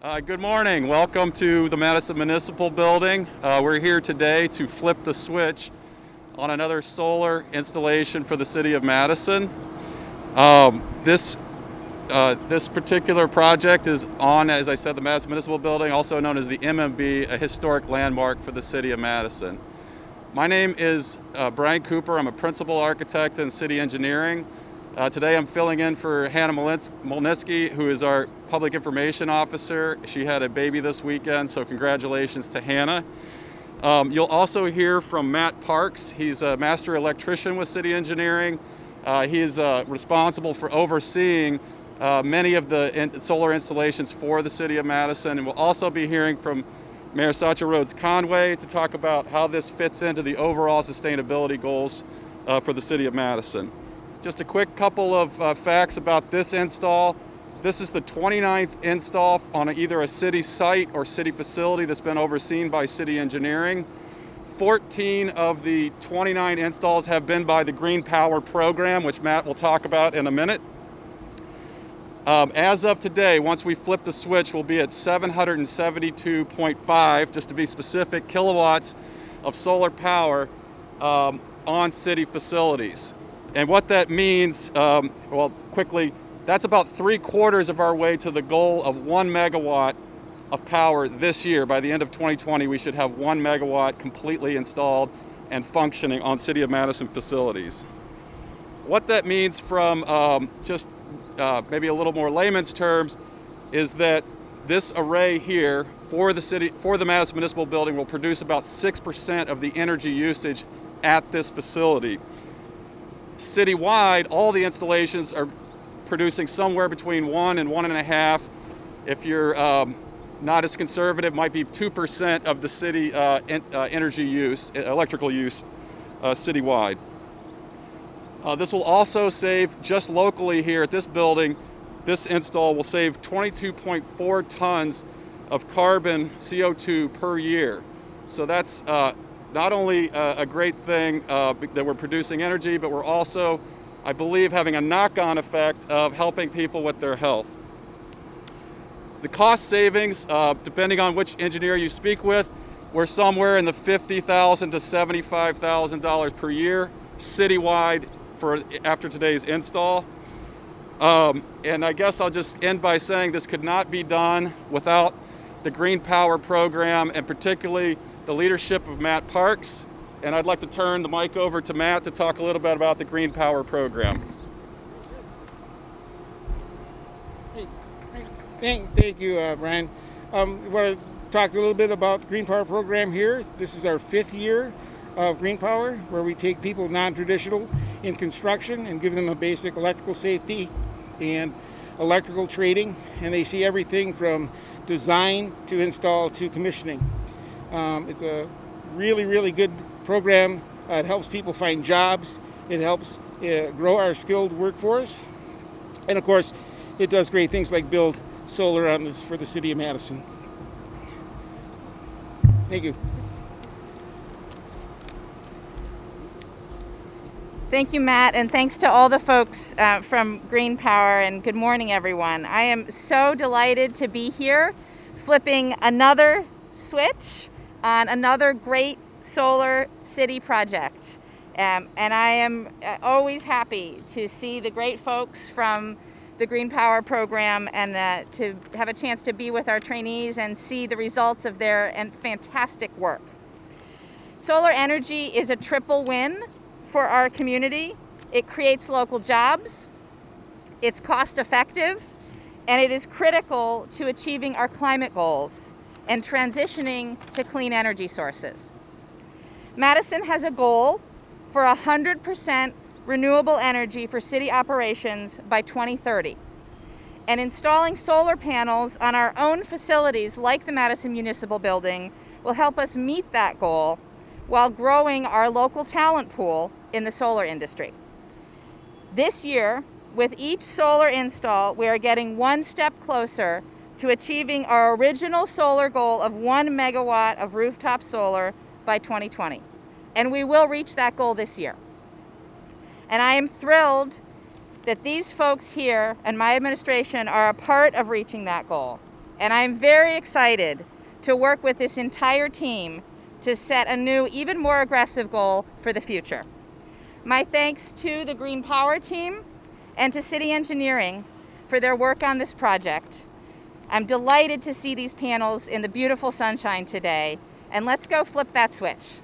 Good morning. Welcome to the Madison Municipal Building. We're here today to flip the switch on another solar installation for the City of Madison. This particular project is on, as I said, the Madison Municipal Building, also known as the MMB, a historic landmark for the City of Madison. My name is Brian Cooper. I'm a principal architect in City Engineering. Today I'm filling in for Hannah Molnitzky, who is our Public Information Officer. She had a baby this weekend, so congratulations to Hannah. You'll also hear from Matt Parks. He's a master electrician with City Engineering. He is responsible for overseeing many of the solar installations for the City of Madison. And we'll also be hearing from Mayor Satya Rhodes Conway to talk about how this fits into the overall sustainability goals for the City of Madison. Just a quick couple of facts about this install. This is the 29th install on either a city site or city facility that's been overseen by City Engineering. 14 of the 29 installs have been by the GreenPower program, which Matt will talk about in a minute. As of today, once we flip the switch, we'll be at 772.5, just to be specific, kilowatts of solar power on city facilities. And what that means, quickly, that's about 3/4 of our way to the goal of 1 megawatt of power this year. By the end of 2020, we should have 1 megawatt completely installed and functioning on City of Madison facilities. What that means from maybe a little more layman's terms is that this array here for the Madison Municipal Building will produce about 6% of the energy usage at this facility. Citywide, all the installations are producing somewhere between 1 and 1.5. If you're not as conservative, might be 2% of the city energy use, electrical use citywide. This will also save, just locally here at this building, this install will save 22.4 tons of carbon CO2 per year. So that's not only a great thing that we're producing energy, but we're also, I believe, having a knock-on effect of helping people with their health. The cost savings, depending on which engineer you speak with, we're somewhere in the $50,000 to $75,000 per year citywide after today's install. And I guess I'll just end by saying this could not be done without the GreenPower program, and particularly the leadership of Matt Parks. And I'd like to turn the mic over to Matt to talk a little bit about the GreenPower program. Thank you, Brian. I want to talk a little bit about the GreenPower program here. This is our 5th year of GreenPower, where we take people non-traditional in construction and give them a basic electrical safety and electrical training, and they see everything from design to install to commissioning. It's a really, really good program. It helps people find jobs. It helps grow our skilled workforce. And of course, it does great things like build solar on this for the City of Madison. Thank you. Thank you, Matt, and thanks to all the folks from GreenPower, and good morning, everyone. I am so delighted to be here flipping another switch on another great solar city project. And I am always happy to see the great folks from the GreenPower program and to have a chance to be with our trainees and see the results of their fantastic work. Solar energy is a triple win for our community. It creates local jobs, it's cost effective, and it is critical to achieving our climate goals and transitioning to clean energy sources. Madison has a goal for 100% renewable energy for city operations by 2030. And installing solar panels on our own facilities like the Madison Municipal Building will help us meet that goal while growing our local talent pool in the solar industry. This year, with each solar install, we are getting one step closer to achieving our original solar goal of 1 megawatt of rooftop solar by 2020. And we will reach that goal this year. And I am thrilled that these folks here and my administration are a part of reaching that goal. And I'm very excited to work with this entire team to set a new, even more aggressive goal for the future. My thanks to the GreenPower team and to City Engineering for their work on this project. I'm delighted to see these panels in the beautiful sunshine today, and let's go flip that switch.